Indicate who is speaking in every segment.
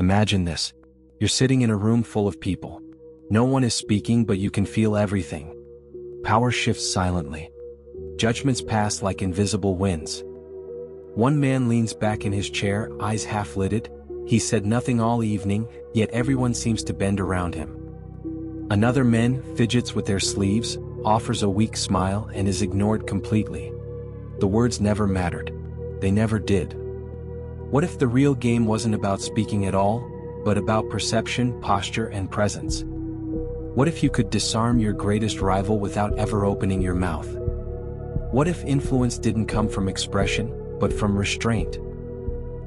Speaker 1: Imagine this. You're sitting in a room full of people. No one is speaking, but you can feel everything. Power shifts silently. Judgments pass like invisible winds. One man leans back in his chair, eyes half-lidded. He said nothing all evening, yet everyone seems to bend around him. Another man fidgets with their sleeves, offers a weak smile, and is ignored completely. The words never mattered. They never did. What if the real game wasn't about speaking at all, but about perception, posture, and presence? What if you could disarm your greatest rival without ever opening your mouth? What if influence didn't come from expression, but from restraint?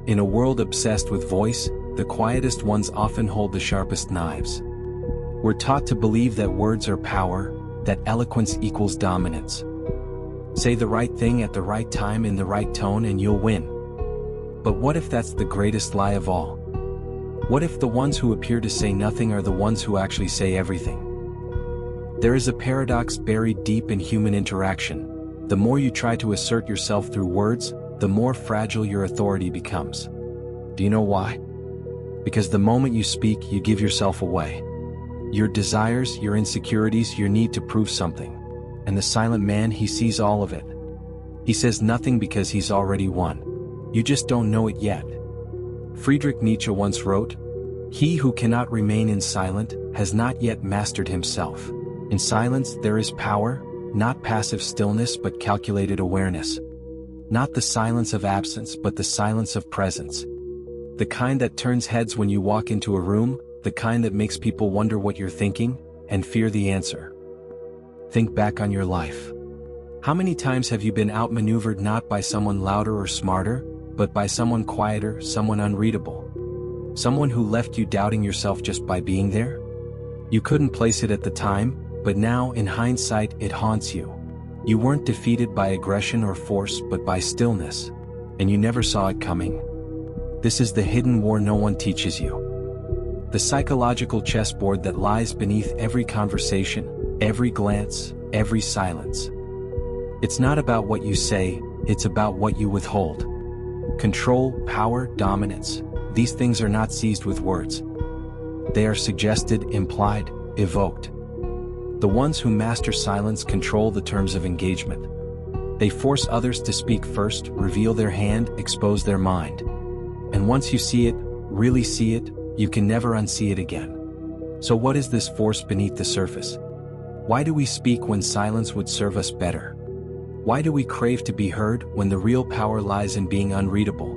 Speaker 1: In a world obsessed with voice, the quietest ones often hold the sharpest knives. We're taught to believe that words are power, that eloquence equals dominance. Say the right thing at the right time in the right tone and you'll win. But what if that's the greatest lie of all? What if the ones who appear to say nothing are the ones who actually say everything? There is a paradox buried deep in human interaction. The more you try to assert yourself through words, the more fragile your authority becomes. Do you know why? Because the moment you speak, you give yourself away. Your desires, your insecurities, your need to prove something. And the silent man, he sees all of it. He says nothing because he's already won. You just don't know it yet. Friedrich Nietzsche once wrote, "He who cannot remain in silence has not yet mastered himself." In silence there is power, not passive stillness but calculated awareness. Not the silence of absence but the silence of presence. The kind that turns heads when you walk into a room, the kind that makes people wonder what you're thinking, and fear the answer. Think back on your life. How many times have you been outmaneuvered not by someone louder or smarter, but by someone quieter, someone unreadable? Someone who left you doubting yourself just by being there? You couldn't place it at the time, but now, in hindsight, it haunts you. You weren't defeated by aggression or force, but by stillness. And you never saw it coming. This is the hidden war no one teaches you. The psychological chessboard that lies beneath every conversation, every glance, every silence. It's not about what you say, it's about what you withhold. Control, power, dominance. These things are not seized with words. They are suggested, implied, evoked. The ones who master silence control the terms of engagement. They force others to speak first, reveal their hand, expose their mind. And once you see it, really see it, you can never unsee it again. So what is this force beneath the surface? Why do we speak when silence would serve us better? Why do we crave to be heard when the real power lies in being unreadable?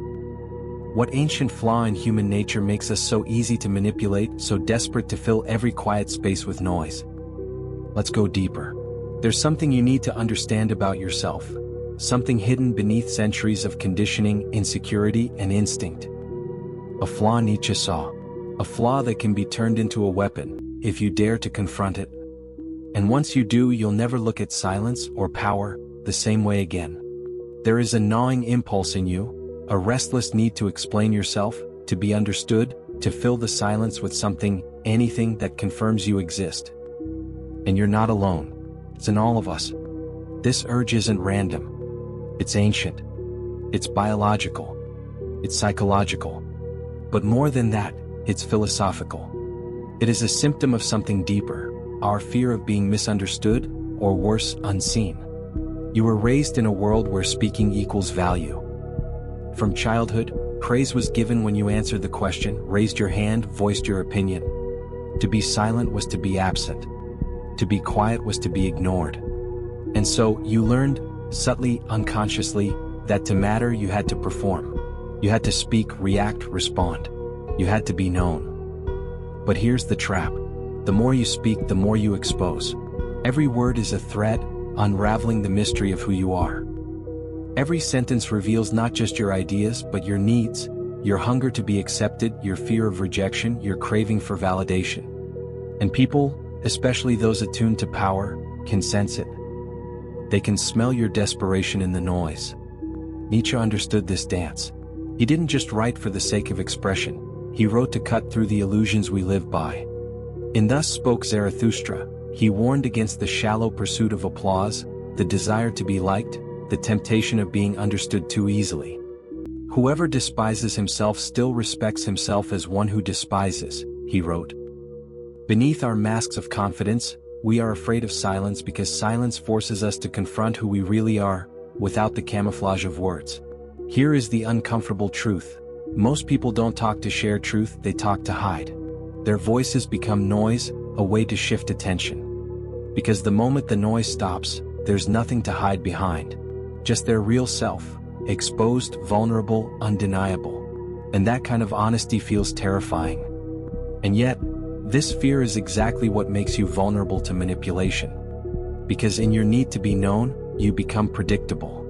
Speaker 1: What ancient flaw in human nature makes us so easy to manipulate, so desperate to fill every quiet space with noise? Let's go deeper. There's something you need to understand about yourself. Something hidden beneath centuries of conditioning, insecurity, and instinct. A flaw Nietzsche saw. A flaw that can be turned into a weapon, if you dare to confront it. And once you do, you'll never look at silence or power the same way again. There is a gnawing impulse in you, a restless need to explain yourself, to be understood, to fill the silence with something, anything that confirms you exist. And you're not alone. It's in all of us. This urge isn't random. It's ancient. It's biological. It's psychological. But more than that, it's philosophical. It is a symptom of something deeper, our fear of being misunderstood, or worse, unseen. You were raised in a world where speaking equals value. From childhood, praise was given when you answered the question, raised your hand, voiced your opinion. To be silent was to be absent. To be quiet was to be ignored. And so, you learned, subtly, unconsciously, that to matter you had to perform. You had to speak, react, respond. You had to be known. But here's the trap. The more you speak, the more you expose. Every word is a thread, unraveling the mystery of who you are. Every sentence reveals not just your ideas, but your needs, your hunger to be accepted, your fear of rejection, your craving for validation. And people, especially those attuned to power, can sense it. They can smell your desperation in the noise. Nietzsche understood this dance. He didn't just write for the sake of expression. He wrote to cut through the illusions we live by. In Thus Spoke Zarathustra, he warned against the shallow pursuit of applause, the desire to be liked, the temptation of being understood too easily. Whoever despises himself still respects himself as one who despises, he wrote. Beneath our masks of confidence, we are afraid of silence because silence forces us to confront who we really are, without the camouflage of words. Here is the uncomfortable truth. Most people don't talk to share truth, they talk to hide. Their voices become noise, a way to shift attention. Because the moment the noise stops, there's nothing to hide behind. Just their real self, exposed, vulnerable, undeniable. And that kind of honesty feels terrifying. And yet, this fear is exactly what makes you vulnerable to manipulation. Because in your need to be known, you become predictable.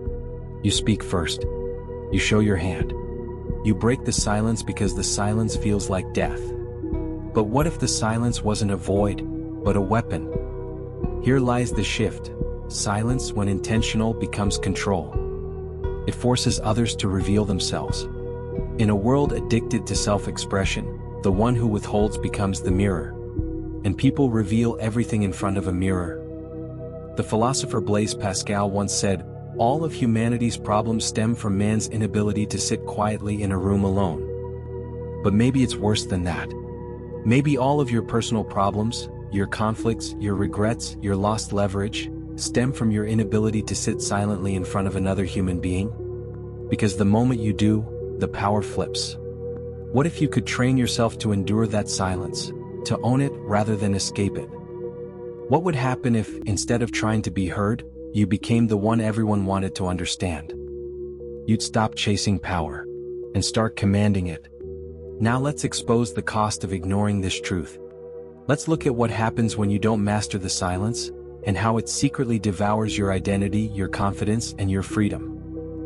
Speaker 1: You speak first. You show your hand. You break the silence because the silence feels like death. But what if the silence wasn't a void, but a weapon? Here lies the shift. Silence, when intentional, becomes control. It forces others to reveal themselves. In a world addicted to self-expression, the one who withholds becomes the mirror. And people reveal everything in front of a mirror. The philosopher Blaise Pascal once said, "All of humanity's problems stem from man's inability to sit quietly in a room alone." But maybe it's worse than that. Maybe all of your personal problems, your conflicts, your regrets, your lost leverage, stem from your inability to sit silently in front of another human being? Because the moment you do, the power flips. What if you could train yourself to endure that silence, to own it rather than escape it? What would happen if, instead of trying to be heard, you became the one everyone wanted to understand? You'd stop chasing power and start commanding it. Now let's expose the cost of ignoring this truth. Let's look at what happens when you don't master the silence, and how it secretly devours your identity, your confidence, and your freedom.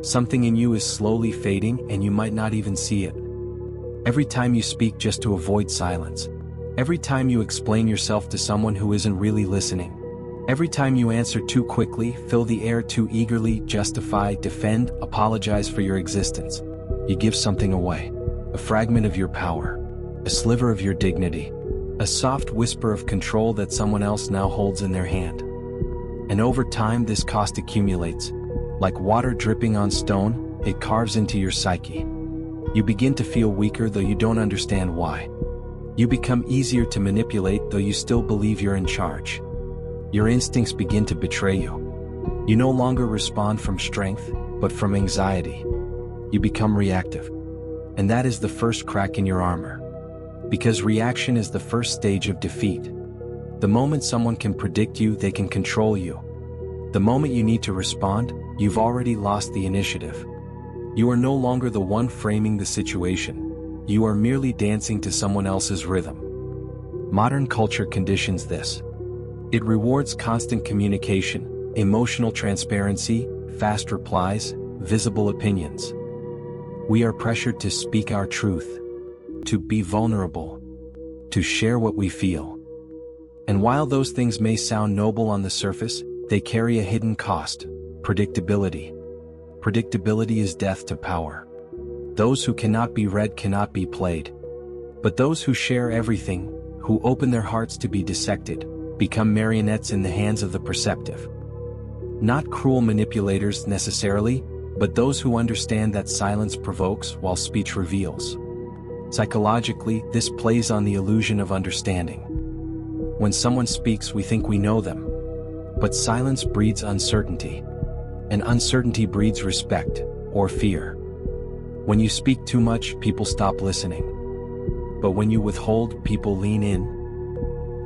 Speaker 1: Something in you is slowly fading, and you might not even see it. Every time you speak just to avoid silence. Every time you explain yourself to someone who isn't really listening. Every time you answer too quickly, fill the air too eagerly, justify, defend, apologize for your existence. You give something away. A fragment of your power. A sliver of your dignity. A soft whisper of control that someone else now holds in their hand. And over time this cost accumulates. Like water dripping on stone, it carves into your psyche. You begin to feel weaker though you don't understand why. You become easier to manipulate though you still believe you're in charge. Your instincts begin to betray you. You no longer respond from strength, but from anxiety. You become reactive. And that is the first crack in your armor. Because reaction is the first stage of defeat. The moment someone can predict you, they can control you. The moment you need to respond, you've already lost the initiative. You are no longer the one framing the situation. You are merely dancing to someone else's rhythm. Modern culture conditions this. It rewards constant communication, emotional transparency, fast replies, visible opinions. We are pressured to speak our truth, to be vulnerable, to share what we feel. And while those things may sound noble on the surface, they carry a hidden cost: predictability. Predictability is death to power. Those who cannot be read cannot be played. But those who share everything, who open their hearts to be dissected, become marionettes in the hands of the perceptive. Not cruel manipulators necessarily, but those who understand that silence provokes while speech reveals. Psychologically, this plays on the illusion of understanding. When someone speaks, we think we know them. But silence breeds uncertainty. And uncertainty breeds respect, or fear. When you speak too much, people stop listening. But when you withhold, people lean in.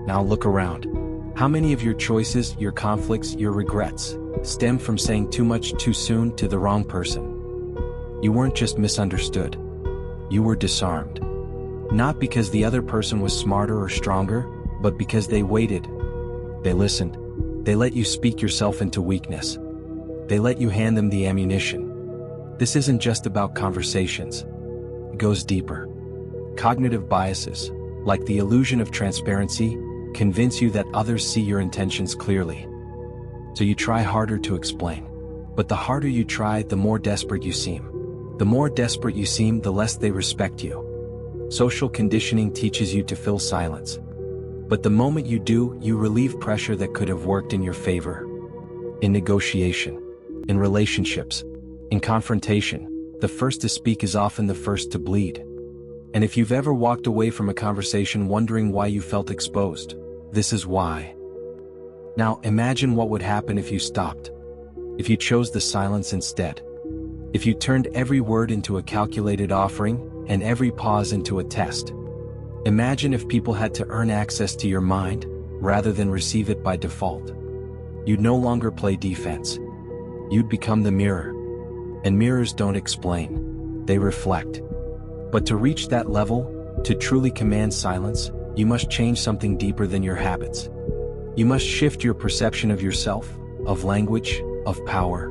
Speaker 1: Now look around. How many of your choices, your conflicts, your regrets, stem from saying too much too soon to the wrong person? You weren't just misunderstood. You were disarmed. Not because the other person was smarter or stronger, but because they waited. They listened. They let you speak yourself into weakness. They let you hand them the ammunition. This isn't just about conversations. It goes deeper. Cognitive biases, like the illusion of transparency, convince you that others see your intentions clearly. So you try harder to explain. But the harder you try, the more desperate you seem. The more desperate you seem, the less they respect you. Social conditioning teaches you to fill silence. But the moment you do, you relieve pressure that could have worked in your favor. In negotiation. In relationships. In confrontation. The first to speak is often the first to bleed. And if you've ever walked away from a conversation wondering why you felt exposed, this is why. Now imagine what would happen if you stopped. If you chose the silence instead. If you turned every word into a calculated offering, and every pause into a test. Imagine if people had to earn access to your mind, rather than receive it by default. You'd no longer play defense. You'd become the mirror. And mirrors don't explain. They reflect. But to reach that level, to truly command silence, you must change something deeper than your habits. You must shift your perception of yourself, of language, of power.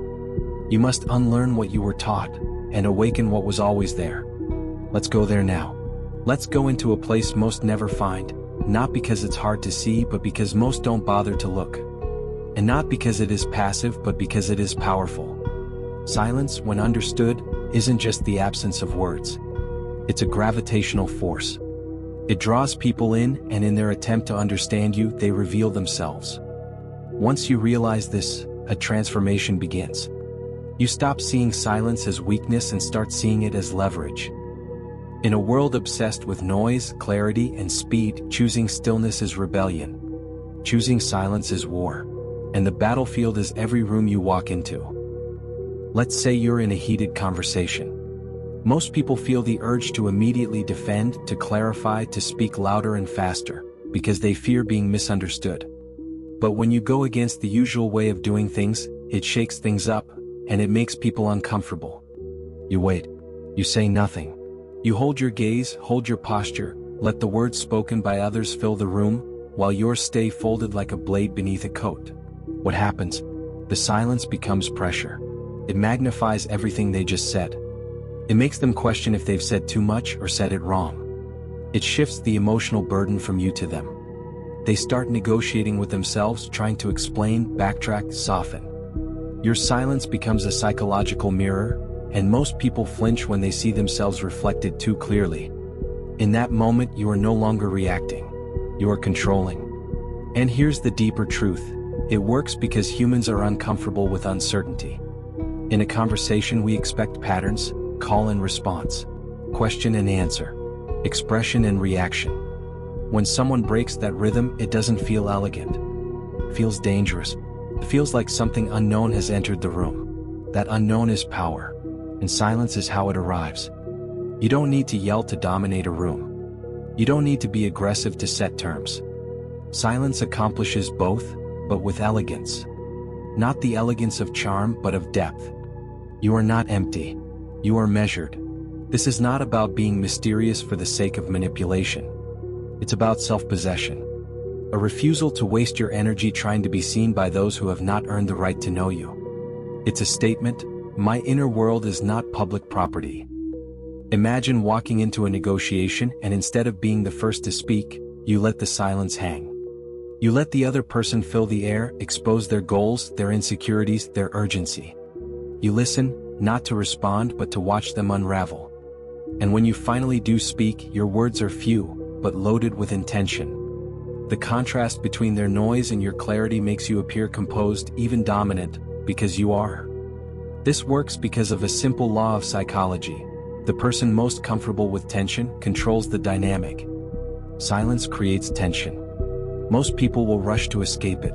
Speaker 1: You must unlearn what you were taught, and awaken what was always there. Let's go there now. Let's go into a place most never find, not because it's hard to see but because most don't bother to look. And not because it is passive but because it is powerful. Silence, when understood, isn't just the absence of words. It's a gravitational force. It draws people in, and in their attempt to understand you, they reveal themselves. Once you realize this, a transformation begins. You stop seeing silence as weakness and start seeing it as leverage. In a world obsessed with noise, clarity, and speed, choosing stillness is rebellion. Choosing silence is war. And the battlefield is every room you walk into. Let's say you're in a heated conversation. Most people feel the urge to immediately defend, to clarify, to speak louder and faster, because they fear being misunderstood. But when you go against the usual way of doing things, it shakes things up, and it makes people uncomfortable. You wait. You say nothing. You hold your gaze, hold your posture, let the words spoken by others fill the room, while yours stay folded like a blade beneath a coat. What happens? The silence becomes pressure. It magnifies everything they just said. It makes them question if they've said too much or said it wrong. It shifts the emotional burden from you to them. They start negotiating with themselves, trying to explain, backtrack, soften. Your silence becomes a psychological mirror, and most people flinch when they see themselves reflected too clearly. In that moment, you are no longer reacting. You are controlling. And here's the deeper truth. It works because humans are uncomfortable with uncertainty. In a conversation, we expect patterns, call and response, question and answer, expression and reaction. When someone breaks that rhythm, it doesn't feel elegant. It feels dangerous. It feels like something unknown has entered the room. That unknown is power, and silence is how it arrives. You don't need to yell to dominate a room. You don't need to be aggressive to set terms. Silence accomplishes both, but with elegance. Not the elegance of charm, but of depth. You are not empty. You are measured. This is not about being mysterious for the sake of manipulation. It's about self-possession. A refusal to waste your energy trying to be seen by those who have not earned the right to know you. It's a statement, my inner world is not public property. Imagine walking into a negotiation and instead of being the first to speak, you let the silence hang. You let the other person fill the air, expose their goals, their insecurities, their urgency. You listen, not to respond but to watch them unravel. And when you finally do speak, your words are few, but loaded with intention. The contrast between their noise and your clarity makes you appear composed, even dominant, because you are. This works because of a simple law of psychology. The person most comfortable with tension controls the dynamic. Silence creates tension. Most people will rush to escape it.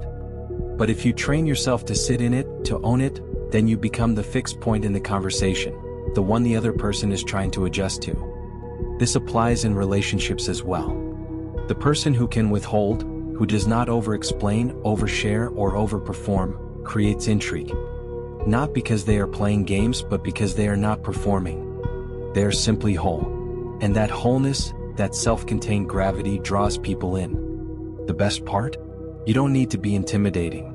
Speaker 1: But if you train yourself to sit in it, to own it, then you become the fixed point in the conversation, the one the other person is trying to adjust to. This applies in relationships as well. The person who can withhold, who does not over-explain, overshare, or overperform, creates intrigue. Not because they are playing games, but because they are not performing. They are simply whole. And that wholeness, that self-contained gravity draws people in. The best part? You don't need to be intimidating.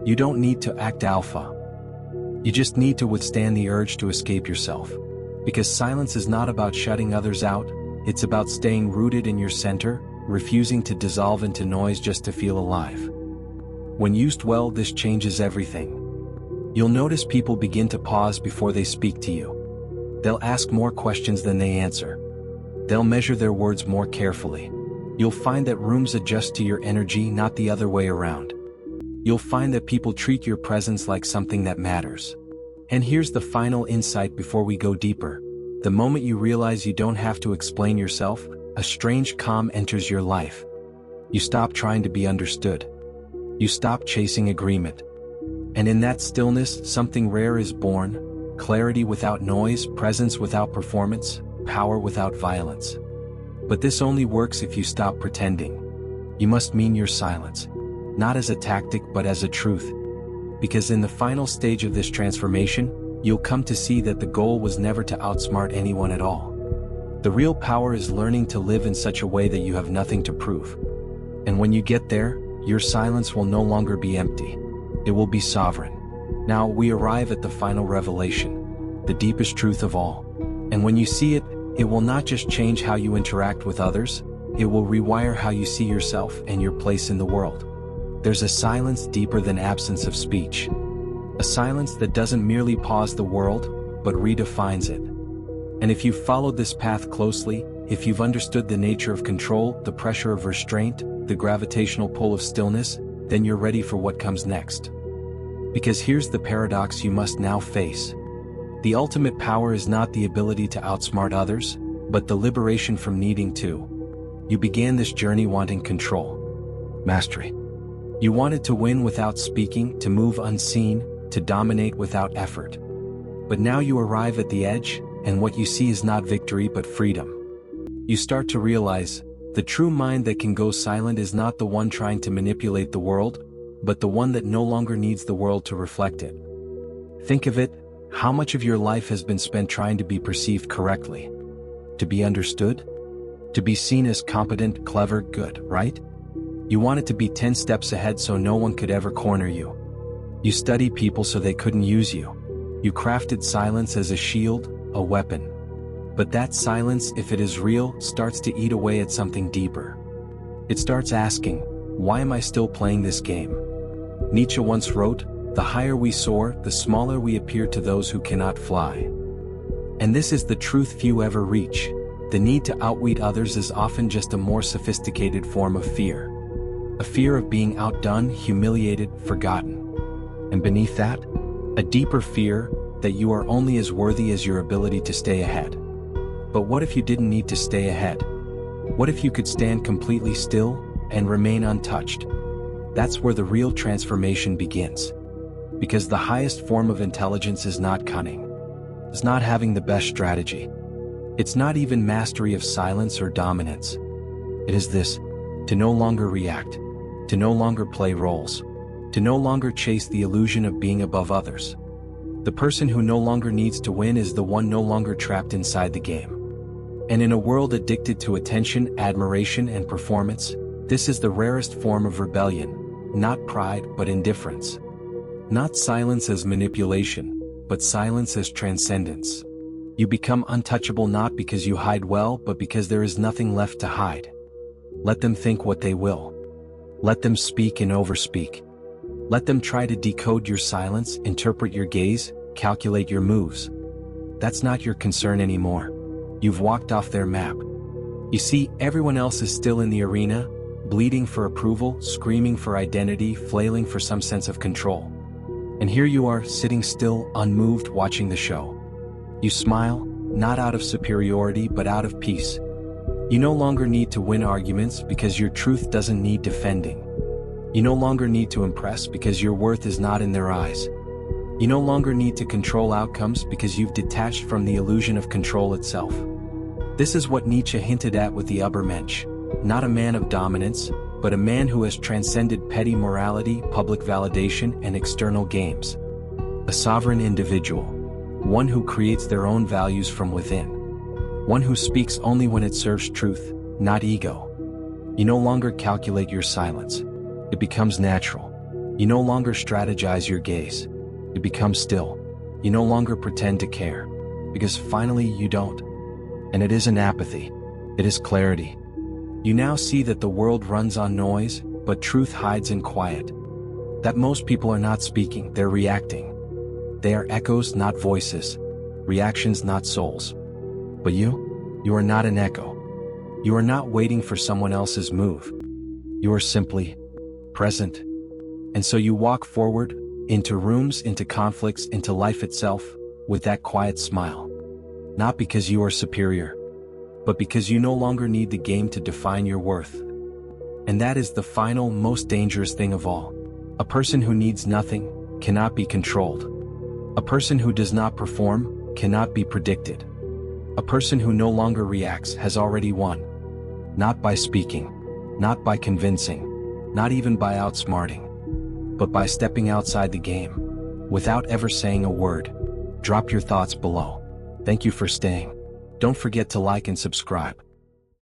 Speaker 1: You don't need to act alpha. You just need to withstand the urge to escape yourself. Because silence is not about shutting others out, it's about staying rooted in your center, refusing to dissolve into noise just to feel alive. When used well, this changes everything. You'll notice people begin to pause before they speak to you. They'll ask more questions than they answer. They'll measure their words more carefully. You'll find that rooms adjust to your energy, not the other way around. You'll find that people treat your presence like something that matters. And here's the final insight before we go deeper. The moment you realize you don't have to explain yourself, a strange calm enters your life. You stop trying to be understood. You stop chasing agreement. And in that stillness, something rare is born: clarity without noise, presence without performance, power without violence. But this only works if you stop pretending. You must mean your silence, not as a tactic but as a truth. Because in the final stage of this transformation, you'll come to see that the goal was never to outsmart anyone at all. The real power is learning to live in such a way that you have nothing to prove. And when you get there, your silence will no longer be empty. It will be sovereign. Now we arrive at the final revelation, the deepest truth of all. And when you see it, it will not just change how you interact with others, it will rewire how you see yourself and your place in the world. There's a silence deeper than absence of speech. A silence that doesn't merely pause the world, but redefines it. And if you've followed this path closely, if you've understood the nature of control, the pressure of restraint, the gravitational pull of stillness, then you're ready for what comes next. Because here's the paradox you must now face. The ultimate power is not the ability to outsmart others, but the liberation from needing to. You began this journey wanting control, mastery. You wanted to win without speaking, to move unseen, to dominate without effort. But now you arrive at the edge, and what you see is not victory but freedom. You start to realize, the true mind that can go silent is not the one trying to manipulate the world, but the one that no longer needs the world to reflect it. Think of it, how much of your life has been spent trying to be perceived correctly? To be understood? To be seen as competent, clever, good, right? You wanted to be 10 steps ahead so no one could ever corner you. You studied people so they couldn't use you. You crafted silence as a shield, a weapon. But that silence, if it is real, starts to eat away at something deeper. It starts asking, why am I still playing this game? Nietzsche once wrote, the higher we soar, the smaller we appear to those who cannot fly. And this is the truth few ever reach. The need to outwit others is often just a more sophisticated form of fear. A fear of being outdone, humiliated, forgotten. And beneath that, a deeper fear that you are only as worthy as your ability to stay ahead. But what if you didn't need to stay ahead? What if you could stand completely still and remain untouched? That's where the real transformation begins. Because the highest form of intelligence is not cunning. It's not having the best strategy. It's not even mastery of silence or dominance. It is this: to no longer react, to no longer play roles, to no longer chase the illusion of being above others. The person who no longer needs to win is the one no longer trapped inside the game. And in a world addicted to attention, admiration, and performance, this is the rarest form of rebellion, not pride but indifference. Not silence as manipulation, but silence as transcendence. You become untouchable not because you hide well, but because there is nothing left to hide. Let them think what they will. Let them speak and overspeak. Let them try to decode your silence, interpret your gaze, calculate your moves. That's not your concern anymore. You've walked off their map. You see, everyone else is still in the arena, bleeding for approval, screaming for identity, flailing for some sense of control. And here you are, sitting still, unmoved, watching the show. You smile, not out of superiority but out of peace. You no longer need to win arguments because your truth doesn't need defending. You no longer need to impress because your worth is not in their eyes. You no longer need to control outcomes because you've detached from the illusion of control itself. This is what Nietzsche hinted at with the Übermensch, not a man of dominance, but a man who has transcended petty morality, public validation, and external games. A sovereign individual, one who creates their own values from within. One who speaks only when it serves truth, not ego. You no longer calculate your silence. It becomes natural. You no longer strategize your gaze. It becomes still. You no longer pretend to care. Because finally you don't. And it isn't apathy. It is clarity. You now see that the world runs on noise, but truth hides in quiet. That most people are not speaking, they're reacting. They are echoes, not voices. Reactions, not souls. But you are not an echo. You are not waiting for someone else's move. You are simply present. And so you walk forward, Into rooms, into conflicts, into life itself, with that quiet smile. Not because you are superior, but because you no longer need the game to define your worth. And that is the final, most dangerous thing of all. A person who needs nothing cannot be controlled. A person who does not perform cannot be predicted. A person who no longer reacts has already won. Not by speaking, not by convincing, not even by outsmarting, but by stepping outside the game, without ever saying a word. Drop your thoughts below. Thank you for staying. Don't forget to like and subscribe.